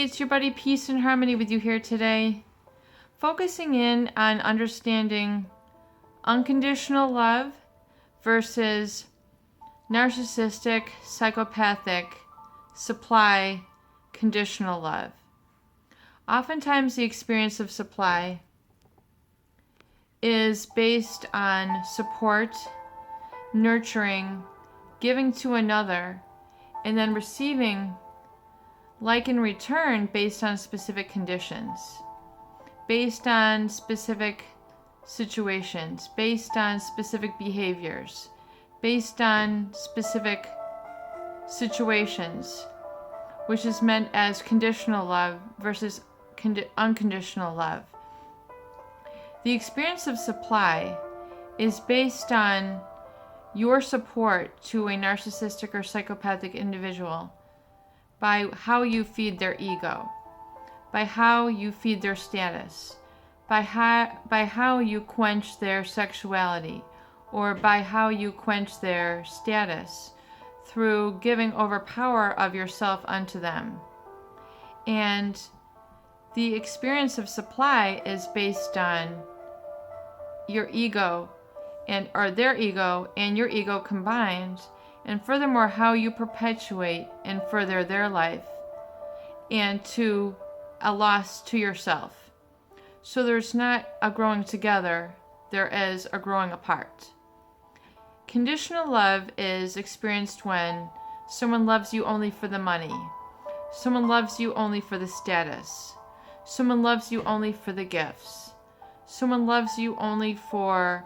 it's your buddy Peace and Harmony with you here today, focusing in on understanding unconditional love versus narcissistic, psychopathic, supply, conditional love. Oftentimes the experience of supply is based on support, nurturing, giving to another, and then receiving like in return based on specific conditions, based on specific situations, based on specific behaviors, based on specific situations, which is meant as conditional love versus unconditional love. The experience of supply is based on your support to a narcissistic or psychopathic individual by how you feed their ego, by how you feed their status, by how you quench their sexuality, or by how you quench their status through giving over power of yourself unto them. And the experience of supply is based on your ego or their ego and your ego combined, and furthermore how you perpetuate and further their life and to a loss to yourself. So there's not a growing together, there is a growing apart. Conditional love is experienced when someone loves you only for the money, someone loves you only for the status, someone loves you only for the gifts, someone loves you only for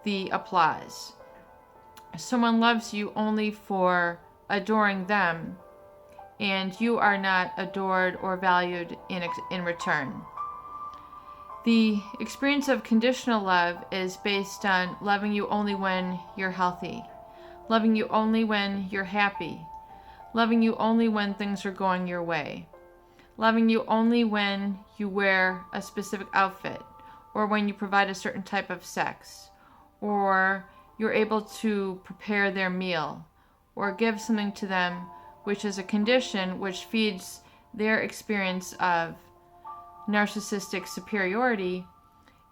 the applause, someone loves you only for adoring them, and you are not adored or valued in return. The experience of conditional love is based on loving you only when you're healthy, loving you only when you're happy, loving you only when things are going your way, loving you only when you wear a specific outfit, or when you provide a certain type of sex, or you're able to prepare their meal, or give something to them which is a condition which feeds their experience of narcissistic superiority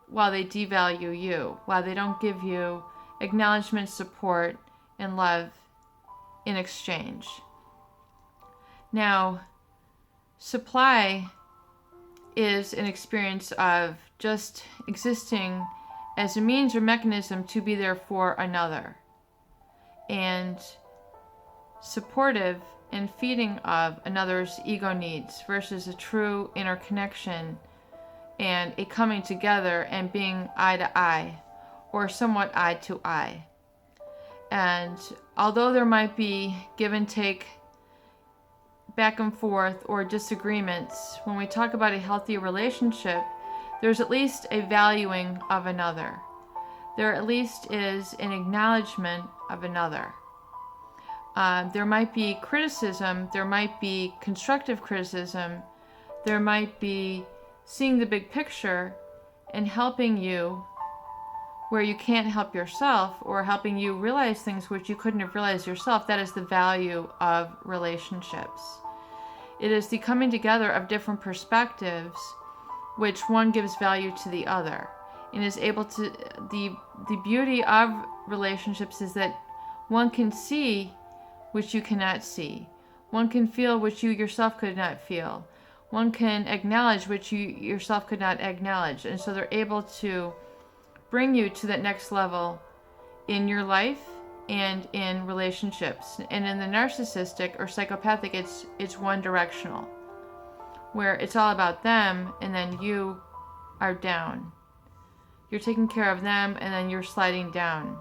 while they devalue you, while they don't give you acknowledgement, support, and love in exchange. Now, supply is an experience of just existing as a means or mechanism to be there for another, and supportive and feeding of another's ego needs versus a true interconnection and a coming together and being eye to eye or somewhat eye to eye. And although there might be give and take, back and forth, or disagreements, when we talk about a healthy relationship, there's at least a valuing of another. There at least is an acknowledgement of another. There might be criticism, there might be constructive criticism, there might be seeing the big picture and helping you where you can't help yourself, or helping you realize things which you couldn't have realized yourself. That is the value of relationships. It is the coming together of different perspectives which one gives value to the other, and is able to, the beauty of relationships is that one can see which you cannot see. One can feel which you yourself could not feel. One can acknowledge which you yourself could not acknowledge. And so they're able to bring you to that next level in your life and in relationships. And in the narcissistic or psychopathic, it's one directional, where it's all about them and then you are down. You're taking care of them and then you're sliding down.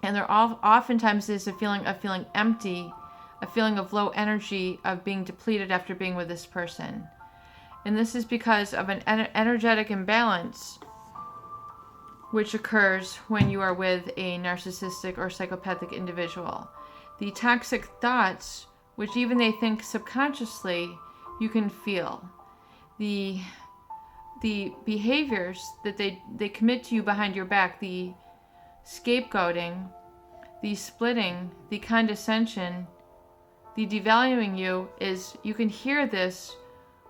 And there oftentimes is a feeling of feeling empty, a feeling of low energy, of being depleted after being with this person. And this is because of an energetic imbalance which occurs when you are with a narcissistic or psychopathic individual. The toxic thoughts, which even they think subconsciously, you can feel. The behaviors that they commit to you behind your back, the scapegoating, the splitting, the condescension, the devaluing you, is you can hear this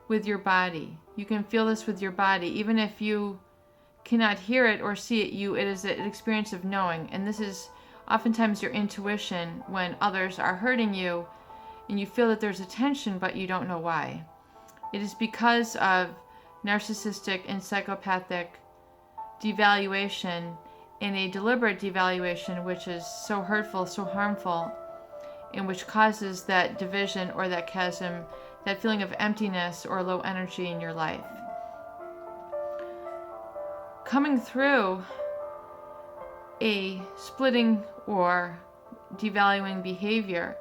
with your body. You can feel this with your body. Even if you cannot hear it or see it, it is an experience of knowing. And this is oftentimes your intuition when others are hurting you and you feel that there's a tension, but you don't know why. It is because of narcissistic and psychopathic devaluation, and a deliberate devaluation, which is so hurtful, so harmful, and which causes that division or that chasm, that feeling of emptiness or low energy in your life. Coming through a splitting or devaluing behavior,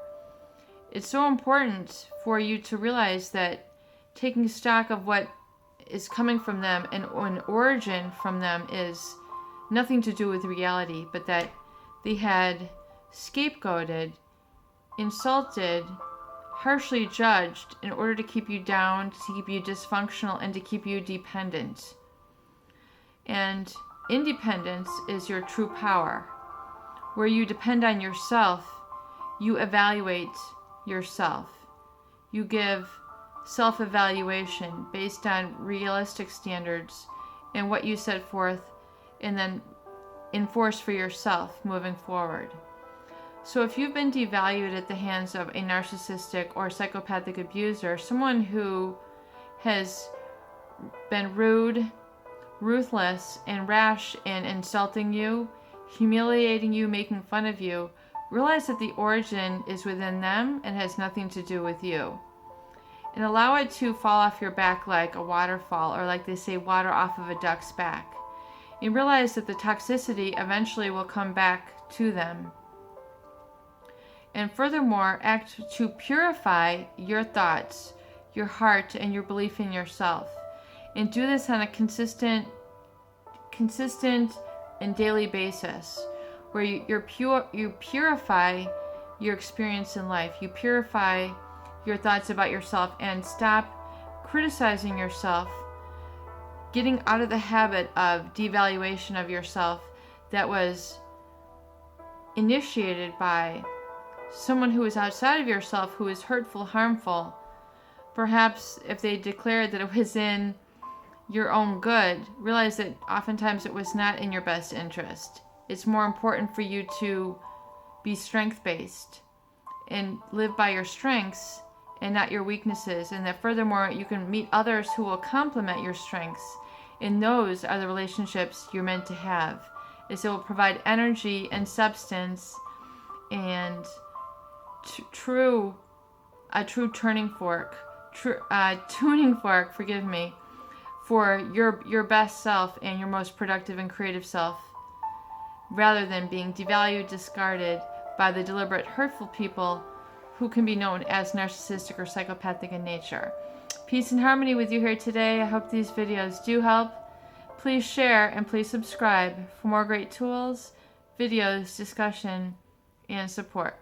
it's so important for you to realize that taking stock of what is coming from them and an origin from them is nothing to do with reality, but that they had scapegoated, insulted, harshly judged in order to keep you down, to keep you dysfunctional, and to keep you dependent. And independence is your true power. Where you depend on yourself, you evaluate yourself. You give self-evaluation based on realistic standards and what you set forth and then enforce for yourself moving forward. So if you've been devalued at the hands of a narcissistic or psychopathic abuser, someone who has been rude, ruthless, and rash in insulting you, humiliating you, making fun of you, realize that the origin is within them and has nothing to do with you. And allow it to fall off your back like a waterfall, or like they say, water off of a duck's back. And realize that the toxicity eventually will come back to them. And furthermore, act to purify your thoughts, your heart, and your belief in yourself. And do this on a consistent and daily basis, where you purify your experience in life. You purify your thoughts about yourself and stop criticizing yourself, getting out of the habit of devaluation of yourself that was initiated by someone who is outside of yourself, who is hurtful, harmful. Perhaps if they declared that it was in your own good, realize that oftentimes it was not in your best interest. It's more important for you to be strength-based and live by your strengths and not your weaknesses, and that furthermore you can meet others who will complement your strengths, and those are the relationships you're meant to have, as it will provide energy and substance and a true tuning fork for your best self and your most productive and creative self, rather than being devalued, discarded by the deliberate hurtful people who can be known as narcissistic or psychopathic in nature. Peace and harmony with you here today. I hope these videos do help. Please share and please subscribe for more great tools, videos, discussion, and support.